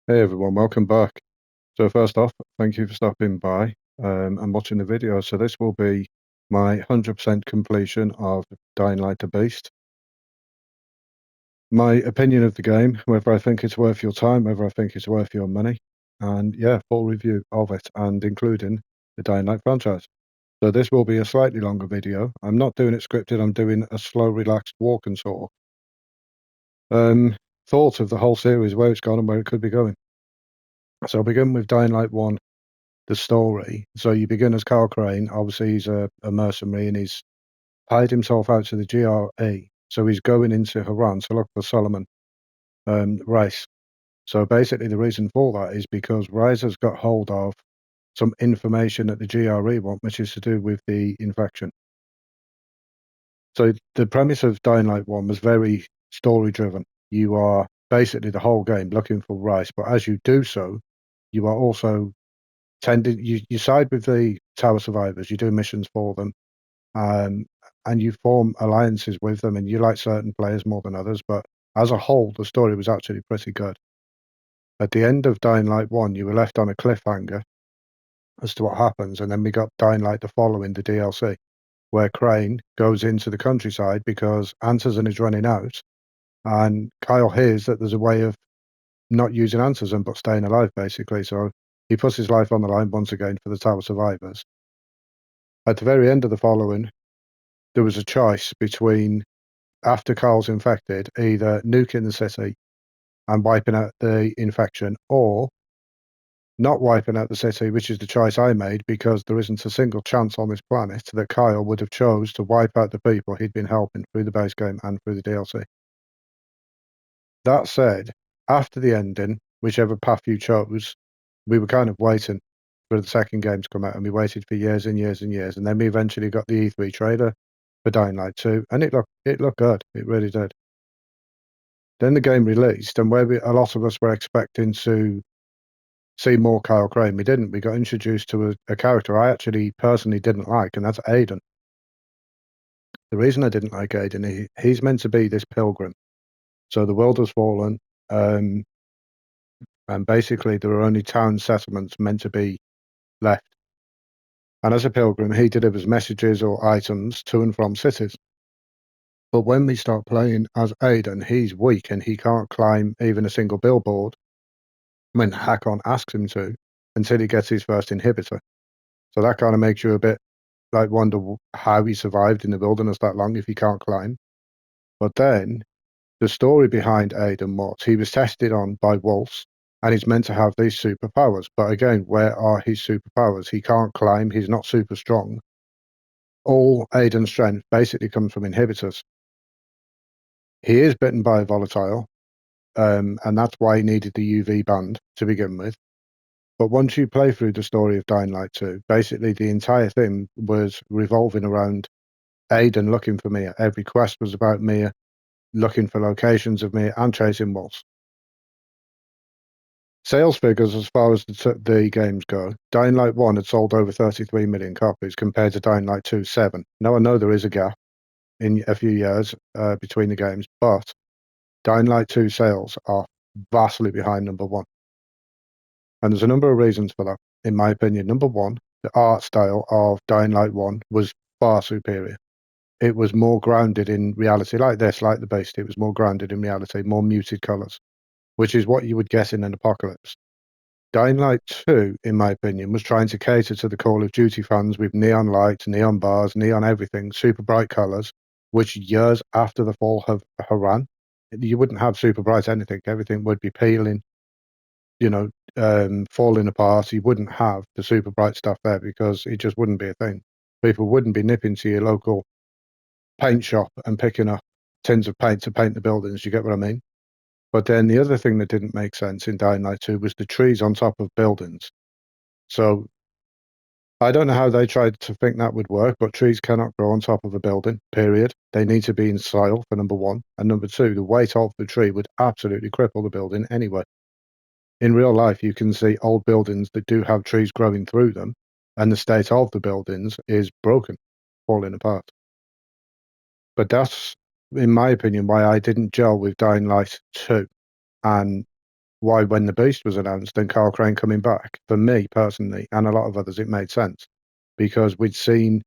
Hey everyone, welcome back. So first off, thank you for stopping by and watching the video. So this will be my 100% completion of Dying Light the Beast. My opinion of the game, whether I think it's worth your time, whether I think it's worth your money, and yeah, full review of it, and including the Dying Light franchise. So this will be a slightly longer video. I'm not doing it scripted, I'm doing a slow, relaxed walk and talk. Thoughts of the whole series, where it's gone and where it could be going. So I'll begin with Dying Light 1. The story. So you begin as Carl Crane. Obviously, he's a mercenary and he's hired himself out to the GRE. So he's going into Haran to look for Solomon Rice. So basically, the reason for that is because Rice has got hold of some information that the GRE want, which is to do with the infection. So the premise of Dying Light 1 was very story driven. You are basically the whole game looking for Rice, but as you do so, you are also you side with the tower survivors, you do missions for them, um, and you form alliances with them, and you like certain players more than others, but as a whole the story was actually pretty good. At the end of Dying Light 1 you were left on a cliffhanger as to what happens, and then we got Dying Light the following, the DLC, where Crane goes into the countryside because Antizin is running out, and Kyle hears that there's a way of not using Antizin but staying alive, basically, so he puts his life on the line once again for the tower survivors. At the very end of the following, there was a choice between, after Carl's infected, either nuking the city and wiping out the infection, or not wiping out the city, which is the choice I made because there isn't a single chance on this planet that Kyle would have chose to wipe out the people he'd been helping through the base game and through the DLC. That said, after the ending, whichever path you chose, we were kind of waiting for the second game to come out, and we waited for years and years and years, and then we eventually got the E3 trailer for Dying Light 2, and it looked good. It really did. Then the game released, and where a lot of us were expecting to see more Kyle Crane, we didn't. We got introduced to a character I actually personally didn't like, and that's Aiden. The reason I didn't like Aiden, he's meant to be this pilgrim. So the world has fallen, um, and basically there are only town settlements meant to be left. And as a pilgrim, he delivers messages or items to and from cities. But when we start playing as Aiden, he's weak and he can't climb even a single billboard when Hakon asks him to until he gets his first inhibitor. So that kind of makes you a bit like wonder how he survived in the wilderness that long if he can't climb. But then the story behind Aiden was he was tested on by wolves and he's meant to have these superpowers. But again, where are his superpowers? He can't climb, he's not super strong. All Aiden's strength basically comes from inhibitors. He is bitten by a volatile, and that's why he needed the UV band to begin with. But once you play through the story of Dying Light 2, basically the entire thing was revolving around Aiden looking for Mia. Every quest was about Mia, looking for locations of Mia, and chasing wolves. Sales figures as far as the games go, Dying Light 1 had sold over 33 million copies compared to Dying Light 2, 7. Now, I know there is a gap in a few years between the games, but Dying Light 2 sales are vastly behind number 1. And there's a number of reasons for that, in my opinion. Number 1, the art style of Dying Light 1 was far superior. It was more grounded in reality, like this, like the Beast. It was more grounded in reality, more muted colours, which is what you would get in an apocalypse. Dying Light 2, in my opinion, was trying to cater to the Call of Duty fans with neon lights, neon bars, neon everything, super bright colours, which years after the fall of Haran, you wouldn't have super bright anything. Everything would be peeling, falling apart. You wouldn't have the super bright stuff there because it just wouldn't be a thing. People wouldn't be nipping to your local paint shop and picking up tins of paint to paint the buildings. You get what I mean? But then the other thing that didn't make sense in Dying Light 2 was the trees on top of buildings. So I don't know how they tried to think that would work, but trees cannot grow on top of a building, period. They need to be in soil, for number 1. And number 2, the weight of the tree would absolutely cripple the building anyway. In real life, you can see old buildings that do have trees growing through them, and the state of the buildings is broken, falling apart. But that's, in my opinion, why I didn't gel with Dying Light 2. And why when the Beast was announced and Carl Crane coming back, for me personally, and a lot of others, it made sense. Because we'd seen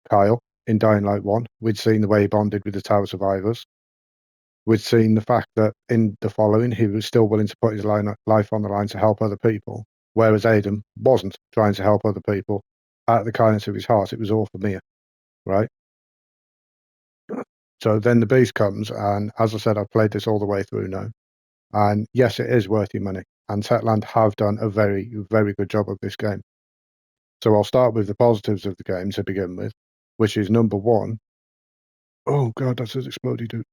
Kyle in Dying Light 1, we'd seen the way he bonded with the Tower Survivors, we'd seen the fact that in the following, he was still willing to put his life on the line to help other people, whereas Aiden wasn't trying to help other people out of the kindness of his heart. It was all for Mia, right? So then the Beast comes, and as I said, I've played this all the way through now. And yes, it is worth your money. And Techland have done a very, very good job of this game. So I'll start with the positives of the game to begin with, which is number one. Oh God, that's an explodey dude.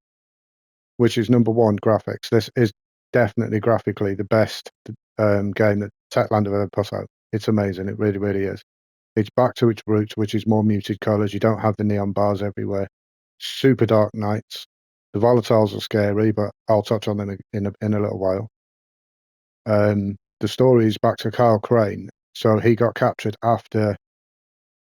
Which is number one, graphics. This is definitely graphically the best game that Techland have ever put out. It's amazing. It really, really is. It's back to its roots, which is more muted colours. You don't have the neon bars everywhere. Super dark nights. The volatiles are scary, but I'll touch on them in a little while. The story is back to Kyle Crane. So he got captured after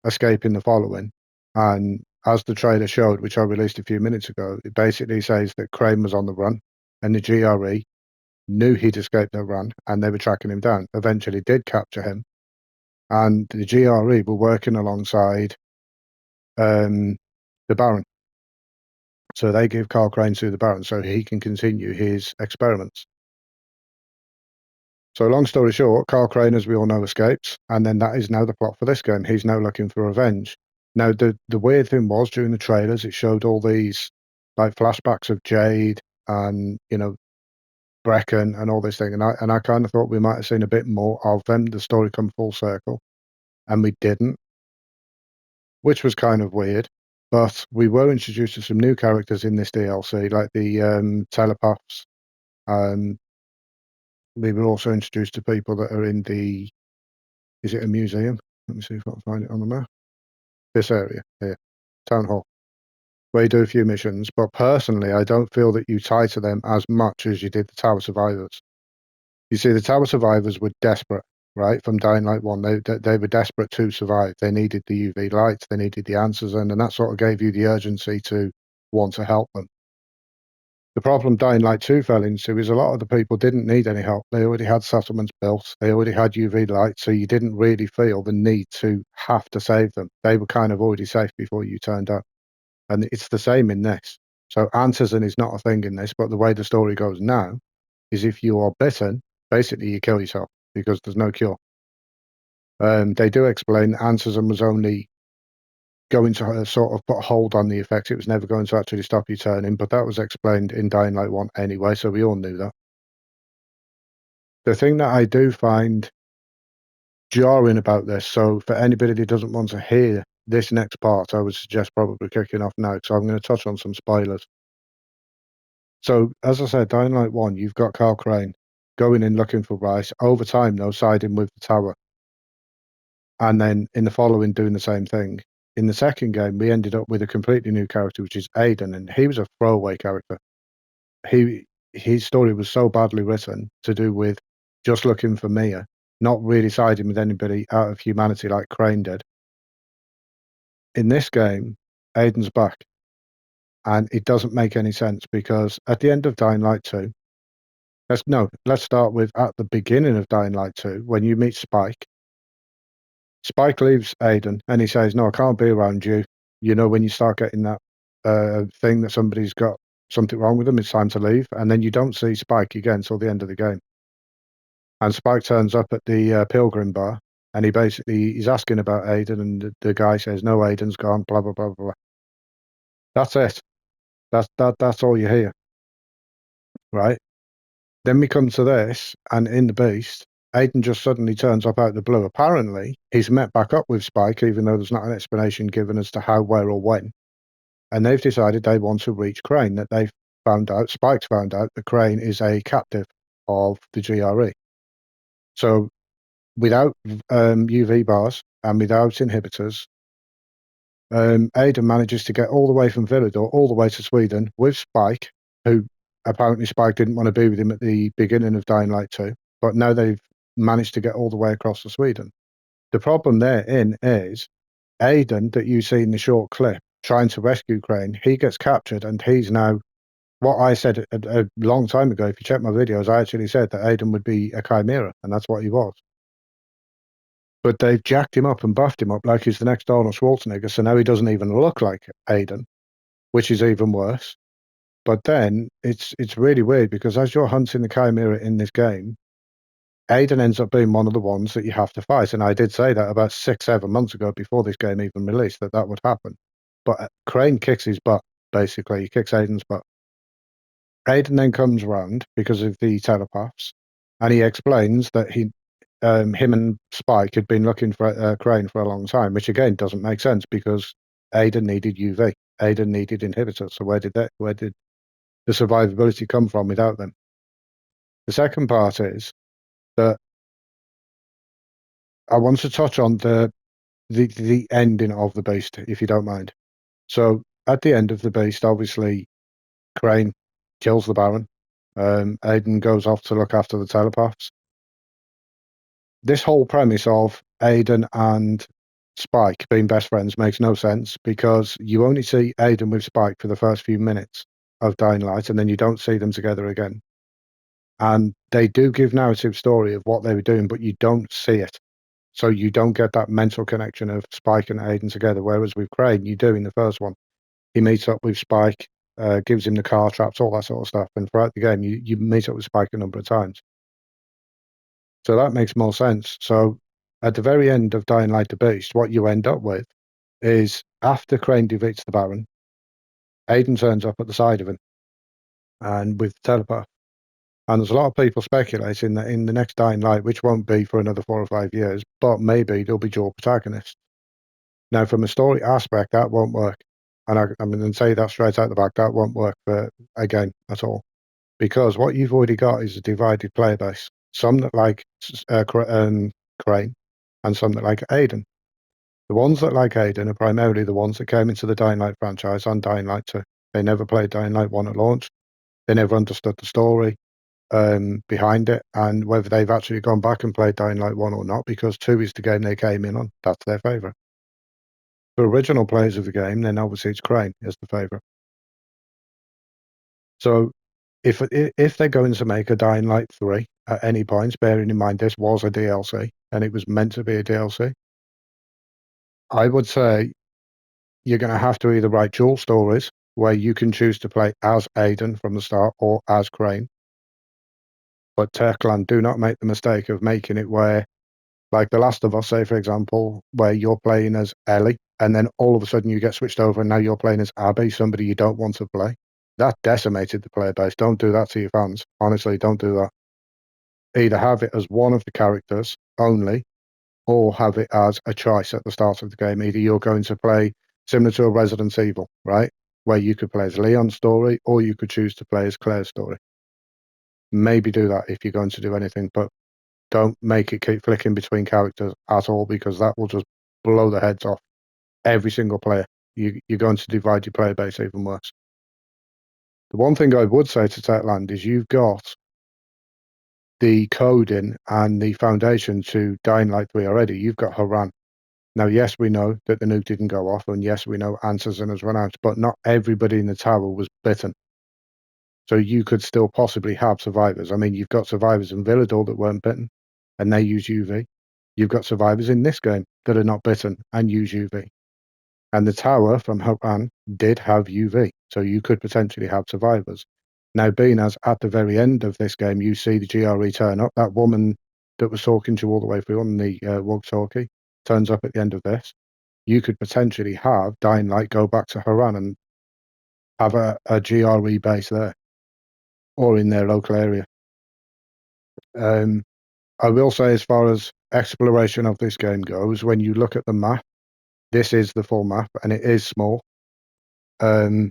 escaping the following. And as the trailer showed, which I released a few minutes ago, it basically says that Crane was on the run and the GRE knew he'd escaped their run and they were tracking him down. Eventually did capture him. And the GRE were working alongside the Baron. So they give Carl Crane to the Baron so he can continue his experiments. So long story short, Carl Crane, as we all know, escapes, and then that is now the plot for this game. He's now looking for revenge. Now, the weird thing was during the trailers, it showed all these like flashbacks of Jade and Brecken and all this thing, and I kind of thought we might have seen a bit more of them. The story come full circle, and we didn't, which was kind of weird. But we were introduced to some new characters in this DLC, like the telepaths. We were also introduced to people that are in the. Is it a museum? Let me see if I can find it on the map. This area here, Town Hall, where you do a few missions. But personally, I don't feel that you tie to them as much as you did the Tower Survivors. You see, the Tower Survivors were desperate, right? From Dying Light 1, they were desperate to survive. They needed the UV lights, they needed the answers, and that sort of gave you the urgency to want to help them. The problem Dying Light 2 fell into is a lot of the people didn't need any help. They already had settlements built. They already had UV lights, so you didn't really feel the need to have to save them. They were kind of already safe before you turned up. And it's the same in this. So Antizin is not a thing in this, but the way the story goes now is if you are bitten, basically you kill yourself because there's no cure. They do explain Antizin was only going to sort of put a hold on the effect. It was never going to actually stop you turning, but that was explained in Dying Light 1 anyway, so we all knew that. The thing that I do find jarring about this, so for anybody who doesn't want to hear this next part, I would suggest probably kicking off now, because I'm going to touch on some spoilers. So, as I said, Dying Light 1, you've got Carl Crane going in looking for Rice, over time, though, siding with the tower. And then in the following, doing the same thing. In the second game, we ended up with a completely new character, which is Aiden, and he was a throwaway character. His story was so badly written to do with just looking for Mia, not really siding with anybody out of humanity like Crane did. In this game, Aiden's back, and it doesn't make any sense because at the end of Dying Light 2, let's start with at the beginning of Dying Light 2, when you meet Spike. Spike leaves Aiden and he says, "No, I can't be around you." You know, when you start getting that thing that somebody's got something wrong with them, it's time to leave. And then you don't see Spike again until the end of the game. And Spike turns up at the Pilgrim bar and he's asking about Aiden, and the guy says, "No, Aiden's gone," blah, blah, blah, blah. That's it. That's all you hear. Right? Then we come to this, and in the Beast, Aiden just suddenly turns up out of the blue. Apparently, he's met back up with Spike, even though there's not an explanation given as to how, where, or when. And they've decided they want to reach Crane, that Spike's found out that Crane is a captive of the GRE. So without UV bars and without inhibitors, Aiden manages to get all the way from Villador all the way to Sweden with Spike, who apparently Spike didn't want to be with him at the beginning of Dying Light 2, but now they've managed to get all the way across to Sweden. The problem therein is Aiden, that you see in the short clip, trying to rescue Crane, he gets captured and he's now what I said a long time ago. If you check my videos, I actually said that Aiden would be a chimera, and that's what he was. But they've jacked him up and buffed him up like he's the next Arnold Schwarzenegger, so now he doesn't even look like Aiden, which is even worse. But then it's really weird because as you're hunting the chimera in this game, Aiden ends up being one of the ones that you have to fight. And I did say that about 6-7 months ago before this game even released that would happen. But Crane kicks his butt, basically. He kicks Aiden's butt. Aiden then comes round because of the telepaths, and he explains that him and Spike had been looking for Crane for a long time, which again doesn't make sense because Aiden needed UV, Aiden needed inhibitors. So where did the survivability come from without them? The second part is that I want to touch on the ending of the beast, if you don't mind. So at the end of the beast, obviously, Crane kills the Baron. Aiden goes off to look after the telepaths. This whole premise of Aiden and Spike being best friends makes no sense because you only see Aiden with Spike for the first few minutes of Dying Light, and then you don't see them together again. And they do give narrative story of what they were doing, but you don't see it. So you don't get that mental connection of Spike and Aiden together. Whereas with Crane, you do in the first one. He meets up with Spike, gives him the car traps, all that sort of stuff. And throughout the game, you meet up with Spike a number of times. So that makes more sense. So at the very end of Dying Light the Beast, what you end up with is after Crane defeats the Baron, Aiden turns up at the side of him and with the telepath. And there's a lot of people speculating that in the next Dying Light, which won't be for another 4 or 5 years, but maybe there'll be dual protagonists. Now, from a story aspect, that won't work. And I'm going to say that straight out the back, that won't work for a game at all. Because what you've already got is a divided player base. Some that like Crane and some that like Aiden. The ones that like Aiden are primarily the ones that came into the Dying Light franchise on Dying Light 2. They never played Dying Light 1 at launch. They never understood the story behind it and whether they've actually gone back and played Dying Light 1 or not, because 2 is the game they came in on. That's their favourite. For original players of the game, then obviously it's Crane is the favourite. So if they're going to make a Dying Light 3 at any point, bearing in mind this was a DLC and it was meant to be a DLC, I would say you're going to have to either write dual stories where you can choose to play as Aiden from the start or as Crane. But Techland, do not make the mistake of making it where, like The Last of Us, say, for example, where you're playing as Ellie and then all of a sudden you get switched over and now you're playing as Abby, somebody you don't want to play. That decimated the player base. Don't do that to your fans. Honestly, don't do that. Either have it as one of the characters only or have it as a choice at the start of the game. Either you're going to play similar to a Resident Evil, right? Where you could play as Leon's story or you could choose to play as Claire's story. Maybe do that if you're going to do anything, but don't make it keep flicking between characters at all because that will just blow the heads off every single player. You're going to divide your player base even worse. The one thing I would say to Techland is you've got the coding and the foundation to Dying Light 3 already. You've got Haran. Now, yes, we know that the nuke didn't go off, and yes, we know Answers has run out, but not everybody in the tower was bitten. So you could still possibly have survivors. I mean, you've got survivors in Villador that weren't bitten, and they use UV. You've got survivors in this game that are not bitten and use UV. And the tower from Haran did have UV, so you could potentially have survivors. Now, being as at the very end of this game, you see the GRE turn up. That woman that was talking to you all the way through on the walkie-talkie turns up at the end of this. You could potentially have Dying Light go back to Haran and have a GRE base there or in their local area. I will say, as far as exploration of this game goes, when you look at the map, this is the full map and it is small. The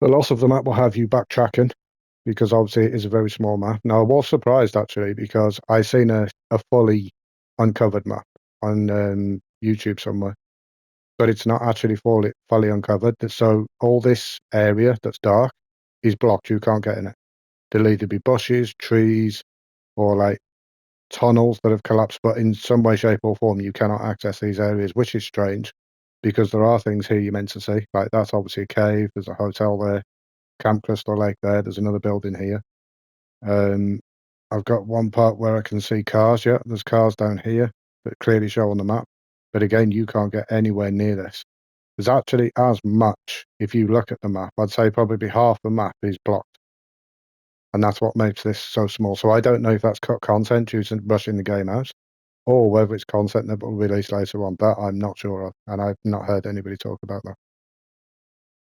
loss of the map will have you backtracking because obviously it is a very small map. Now, I was surprised actually because I seen a fully uncovered map on YouTube somewhere, but it's not actually fully uncovered. So all this area that's dark is blocked. You can't get in it. There'll either be bushes, trees, or like tunnels that have collapsed, but in some way, shape, or form, you cannot access these areas, which is strange because there are things here you're meant to see. Like that's obviously a cave, there's a hotel there, Camp Crystal Lake there. There's another building here. I've got one part where I can see cars. Yeah, there's cars down here that clearly show on the map. But again, you can't get anywhere near this. There's actually as much, if you look at the map, I'd say probably half the map is blocked. And that's what makes this so small. So I don't know if that's cut content due to rushing the game out, or whether it's content that will release later on. That I'm not sure of, and I've not heard anybody talk about that.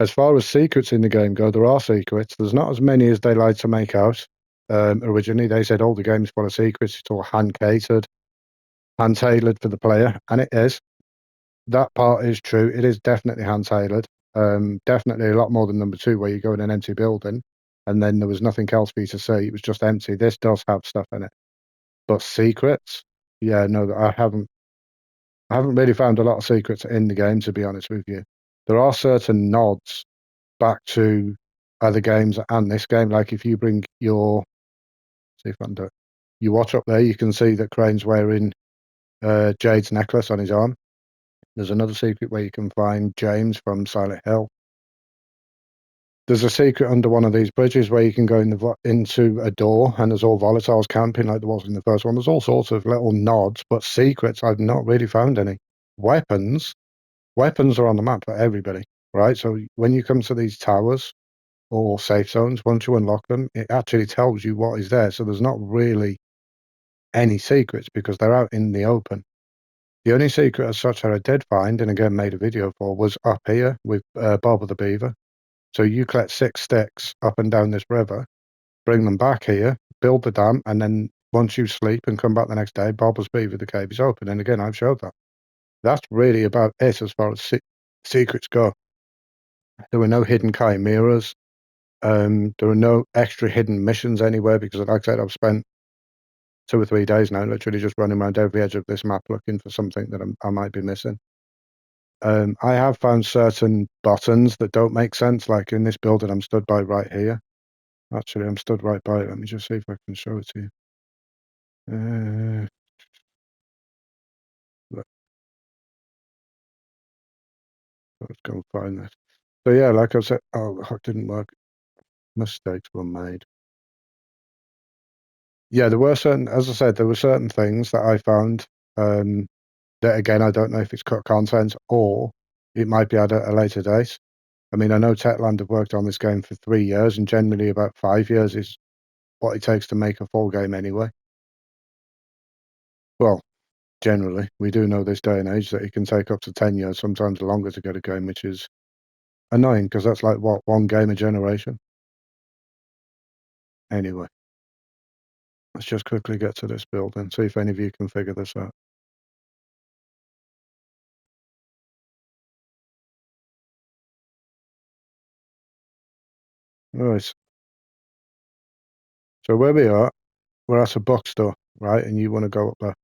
As far as secrets in the game go, there are secrets. There's not as many as they like to make out. Originally, they said all the game's full of secrets. It's all hand-catered, hand-tailored for the player, and it is. That part is true. It is definitely hand-tailored. Definitely a lot more than number 2, where you go in an empty building, and then there was nothing else for you to see. It was just empty. This does have stuff in it. But secrets? Yeah, no, I haven't really found a lot of secrets in the game, to be honest with you. There are certain nods back to other games and this game. Like if you bring your, see if I can do it. You watch up there, you can see that Crane's wearing Jade's necklace on his arm. There's another secret where you can find James from Silent Hill. There's a secret under one of these bridges where you can go into a door, and there's all volatiles camping like there was in the first one. There's all sorts of little nods, but secrets, I've not really found any. Weapons are on the map for everybody, right? So when you come to these towers or safe zones, once you unlock them, it actually tells you what is there. So there's not really any secrets because they're out in the open. The only secret as such that I did find, and again made a video for, was up here with Bob the Beaver. So you collect 6 sticks up and down this river, bring them back here, build the dam, and then once you sleep and come back the next day, Bob's Beaver, the cave is open. And again, I've showed that. That's really about it as far as secrets go. There were no hidden chimeras. There are no extra hidden missions anywhere because, like I said, I've spent 2 or 3 days now literally just running around every edge of this map looking for something that I might be missing. I have found certain buttons that don't make sense, like in this building I'm stood by right here. Actually, I'm stood right by it. Let me just see if I can show it to you. Let's go and find this. So yeah, like I said, oh, it didn't work. Mistakes were made. Yeah, there were certain, as I said, there were certain things that I found that, again, I don't know if it's cut content or it might be at a later date. I mean, I know Techland have worked on this game for 3 years, and generally about 5 years is what it takes to make a full game anyway. Well, generally, we do know this day and age that it can take up to 10 years, sometimes longer, to get a game, which is annoying because that's like, what, 1 game a generation? Anyway, let's just quickly get to this building, see if any of you can figure this out. Right. So where we are, we're at a bookstore, right? And you want to go up there.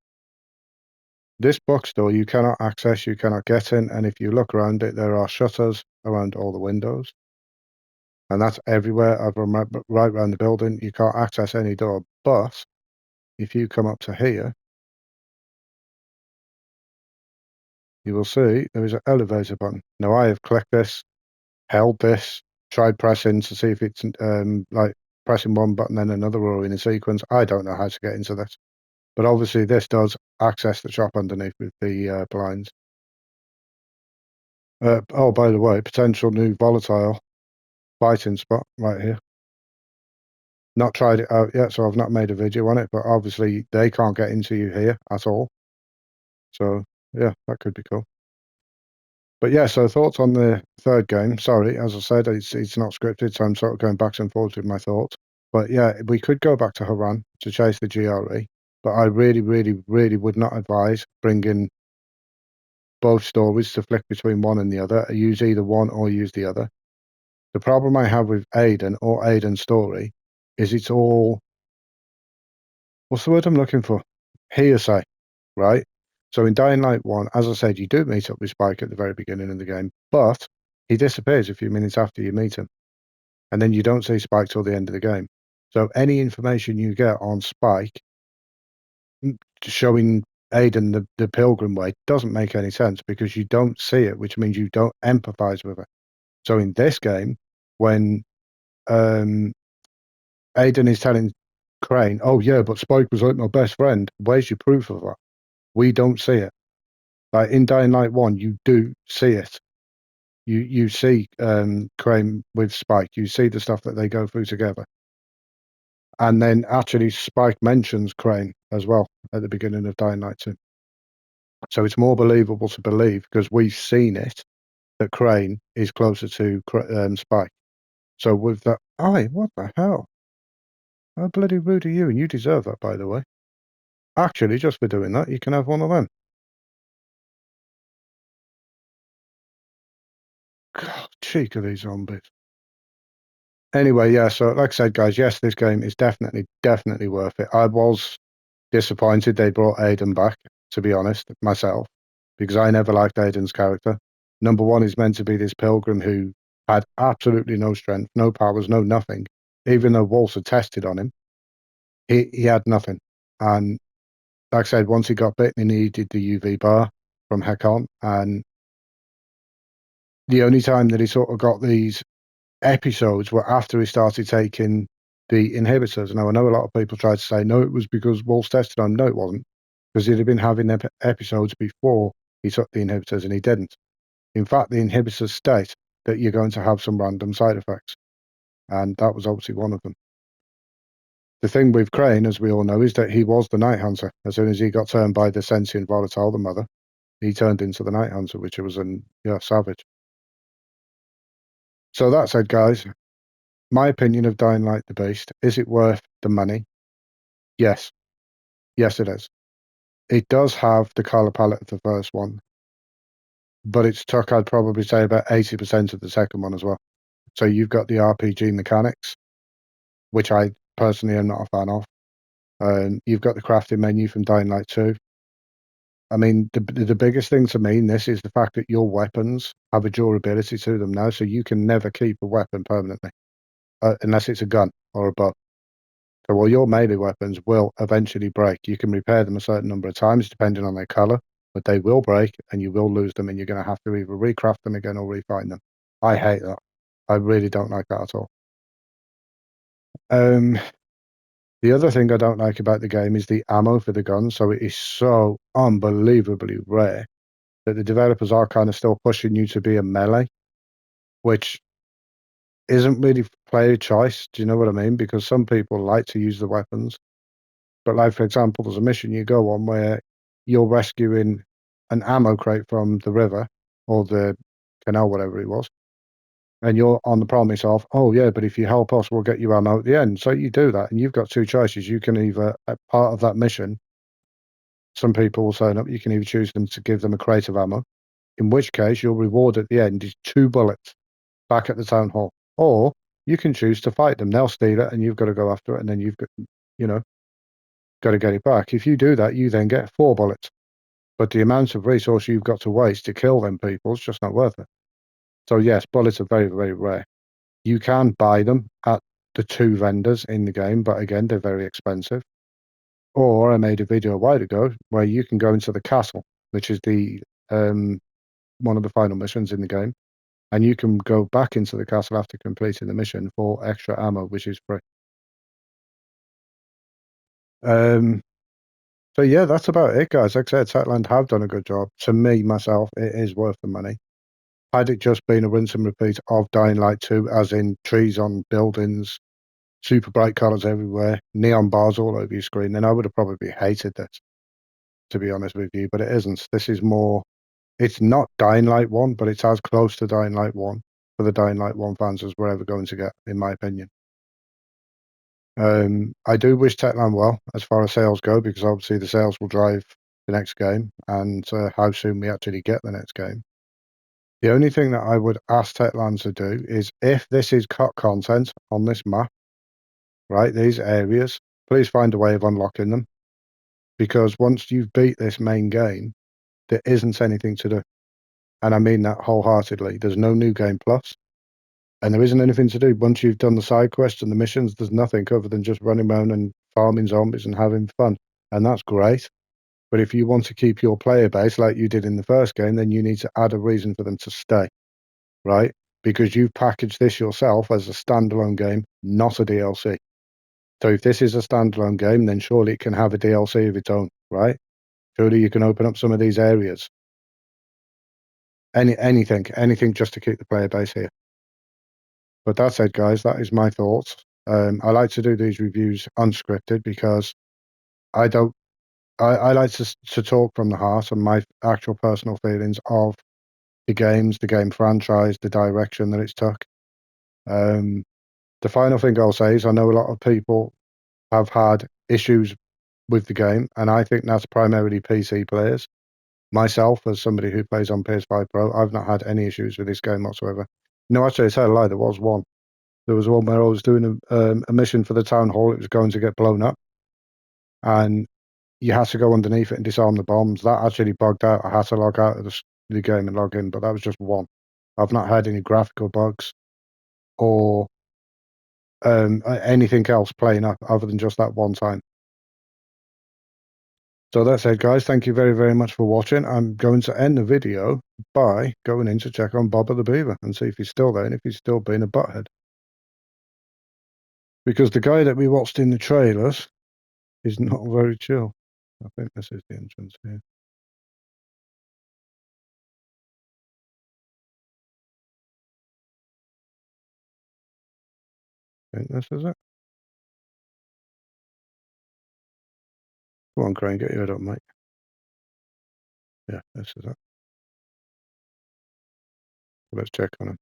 This bookstore you cannot access, you cannot get in, and if you look around it, there are shutters around all the windows. And that's everywhere. Right around the building. You can't access any door. But if you come up to here, you will see there is an elevator button. Now I have clicked this, held this, tried pressing to see if it's like pressing one button then another or in a sequence. I don't know how to get into this. But obviously this does access the shop underneath with the blinds. Oh, by the way, potential new volatile fighting spot right here. Not tried it out yet, so I've not made a video on it, but obviously they can't get into you here at all. So yeah, that could be cool. But yeah, so thoughts on the third game. Sorry, as I said, it's not scripted, so I'm sort of going back and forth with my thoughts. But yeah, we could go back to Harran to chase the GRE, but I really, really, really would not advise bringing both stories to flick between one and the other. Use either one or use the other. The problem I have with Aiden or Aiden's story is it's all, what's the word I'm looking for? Hearsay, right? So in Dying Light 1, as I said, you do meet up with Spike at the very beginning of the game, but he disappears a few minutes after you meet him. And then you don't see Spike till the end of the game. So any information you get on Spike showing Aiden the Pilgrim way doesn't make any sense because you don't see it, which means you don't empathize with it. So in this game, when Aiden is telling Crane, "Oh yeah, but Spike was like my best friend." Where's your proof of that? We don't see it. Like in Dying Light 1, you do see it. You see Crane with Spike. You see the stuff that they go through together. And then actually Spike mentions Crane as well at the beginning of Dying Light 2. So it's more believable to believe, because we've seen it, that Crane is closer to Spike. So with that, what the hell? How bloody rude are you? And you deserve that, by the way. Actually, just for doing that, you can have one of them. God, cheek of these zombies. Anyway, yeah, so like I said, guys, yes, this game is definitely worth it. I was disappointed they brought Aiden back, to be honest, myself, because I never liked Aiden's character. Number one, he's meant to be this pilgrim who had absolutely no strength, no powers, no nothing. Even though Walter tested on him, he had nothing. And like I said, once he got bitten, he needed the UV bar from Hekon. And the only time that he sort of got these episodes were after he started taking the inhibitors. Now, I know a lot of people tried to say, no, it was because Waltz tested on him. No, it wasn't, because he'd have been having episodes before he took the inhibitors, and he didn't. In fact, the inhibitors state that you're going to have some random side effects, and that was obviously one of them. The thing with Crane, as we all know, is that he was the Night Hunter. As soon as he got turned by the sentient volatile, the mother, he turned into the Night Hunter, which was savage. So that said, guys, my opinion of Dying Light the Beast, is it worth the money? Yes. Yes, it is. It does have the colour palette of the first one, but it's took, I'd probably say, about 80% of the second one as well. So you've got the RPG mechanics, which I personally am not a fan of. You've got the crafting menu from Dying Light 2. I mean, the biggest thing to me in this is the fact that your weapons have a durability to them now, so you can never keep a weapon permanently, unless it's a gun or a bow. So while your melee weapons will eventually break, you can repair them a certain number of times depending on their color, but they will break and you will lose them, and you're going to have to either recraft them again or refine them. I hate that. I really don't like that at all. The other thing I don't like about the game is the ammo for the guns. So it is so unbelievably rare that the developers are kind of still pushing you to be a melee, which isn't really player choice. Do you know what I mean? Because some people like to use the weapons. But like, for example, there's a mission you go on where you're rescuing an ammo crate from the river or the canal, whatever it was. And you're on the promise of, oh yeah, but if you help us, we'll get you ammo at the end. So you do that, and you've got two choices. You can either, at part of that mission, some people will sign up, you can either choose them to give them a crate of ammo, in which case your reward at the end is 2 bullets back at the town hall. Or you can choose to fight them. They'll steal it and you've got to go after it, and then you've got to get it back. If you do that, you then get 4 bullets. But the amount of resource you've got to waste to kill them people is just not worth it. So yes, bullets are very, very rare. You can buy them at the 2 vendors in the game, but again, they're very expensive. Or I made a video a while ago where you can go into the castle, which is the one of the final missions in the game, and you can go back into the castle after completing the mission for extra ammo, which is free. So yeah, that's about it, guys. Like I said, Techland have done a good job. To me, myself, it is worth the money. Had it just been a rinse and repeat of Dying Light 2, as in trees on buildings, super bright colours everywhere, neon bars all over your screen, then I would have probably hated this, to be honest with you. But it isn't. This is more, it's not Dying Light 1, but it's as close to Dying Light 1 for the Dying Light 1 fans as we're ever going to get, in my opinion. I do wish Techland well as far as sales go, because obviously the sales will drive the next game and how soon we actually get the next game. The only thing that I would ask Techland to do is, if this is cut content on this map, right, these areas, please find a way of unlocking them, because once you've beat this main game, there isn't anything to do. And I mean that wholeheartedly. There's no new game plus. And there isn't anything to do. Once you've done the side quests and the missions, there's nothing other than just running around and farming zombies and having fun. And that's great. But if you want to keep your player base like you did in the first game, then you need to add a reason for them to stay, right? because you've packaged this yourself as a standalone game, not a DLC. So if this is a standalone game, then surely it can have a DLC of its own, right? Surely you can open up some of these areas. Anything just to keep the player base here. But that said, guys, that is my thoughts. I like to do these reviews unscripted because I like to talk from the heart and my actual personal feelings of the games, the game franchise, the direction that it's took. The final thing I'll say is I know a lot of people have had issues with the game, and I think that's primarily PC players. Myself, as somebody who plays on PS5 Pro, I've not had any issues with this game whatsoever. No, actually, it's a lie. There was one. There was one where I was doing a mission for the town hall. It was going to get blown up, and you had to go underneath it and disarm the bombs. That actually bugged out. I had to log out of the game and log in, but that was just one. I've not had any graphical bugs or anything else playing up other than just that one time. So that's it, guys. Thank you very, very much for watching. I'm going to end the video by going in to check on Bobber the Beaver and see if he's still there and if he's still being a butthead. Because the guy that we watched in the trailers is not very chill. I think this is the entrance here. I think this is it. Come on, Crane, get your head up, mate. Yeah, this is it. Let's check on him.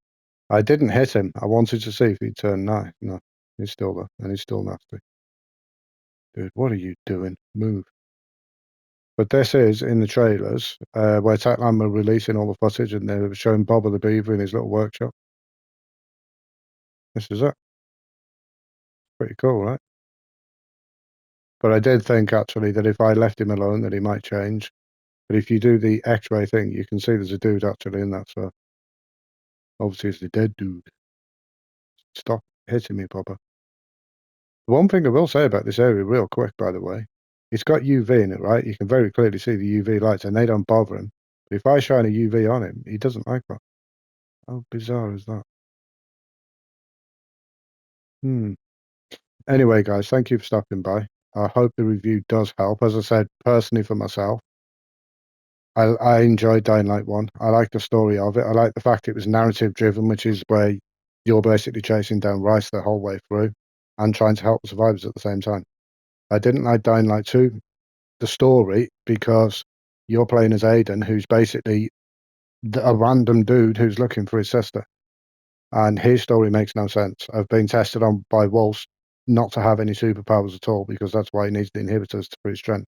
I didn't hit him. I wanted to see if he'd turn nice. No, he's still there, and he's still nasty. Dude, what are you doing? Move. But this is in the trailers where Techland were releasing all the footage and they were showing Bobber the Beaver in his little workshop. This is it. Pretty cool, right? But I did think actually that if I left him alone that he might change. But if you do the X-ray thing, you can see there's a dude actually in that. So obviously it's the dead dude. Stop hitting me, Bobber. One thing I will say about this area real quick, by the way, it's got UV in it, right? You can very clearly see the UV lights and they don't bother him. But if I shine a UV on him, he doesn't like that. How bizarre is that? Anyway, guys, thank you for stopping by. I hope the review does help. As I said, personally for myself, I enjoyed Dying Light 1. I like the story of it. I like the fact it was narrative driven, which is where you're basically chasing down Rice the whole way through and trying to help the survivors at the same time. I didn't like Dying Light 2, the story, because you're playing as Aiden, who's basically a random dude who's looking for his sister. And his story makes no sense. I've been tested on by Walsh not to have any superpowers at all because that's why he needs the inhibitors for his strength.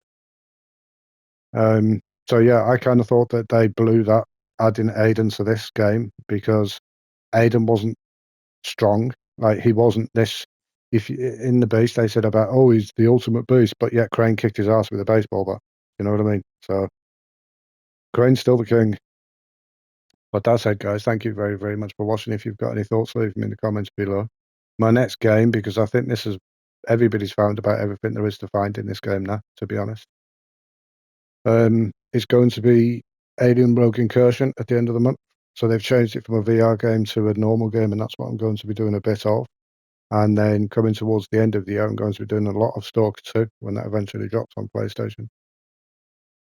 So yeah, I kind of thought that they blew that adding Aiden to this game because Aiden wasn't strong. Like he wasn't this. If in the beast they said about he's the ultimate beast, but yet Crane kicked his ass with a baseball bat. You know what I mean? So Crane's still the king. But that's it, guys. Thank you very, very much for watching. If you've got any thoughts, leave them in the comments below. My next game, because I think this is everybody's found about everything there is to find in this game now, to be honest. It's going to be Alien Rogue Incursion at the end of the month. So they've changed it from a VR game to a normal game, and that's what I'm going to be doing a bit of. And then coming towards the end of the year, I'm going to be doing a lot of Stalker 2 when that eventually drops on PlayStation.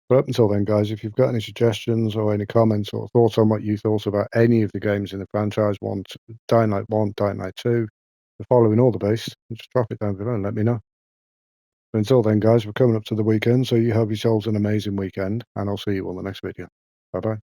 But up until then, guys, if you've got any suggestions or any comments or thoughts on what you thought about any of the games in the franchise, Dying Light 1, Dying Light 2, following all the base, just drop it down below and let me know. But until then, guys, we're coming up to the weekend, so you have yourselves an amazing weekend, and I'll see you on the next video. Bye-bye.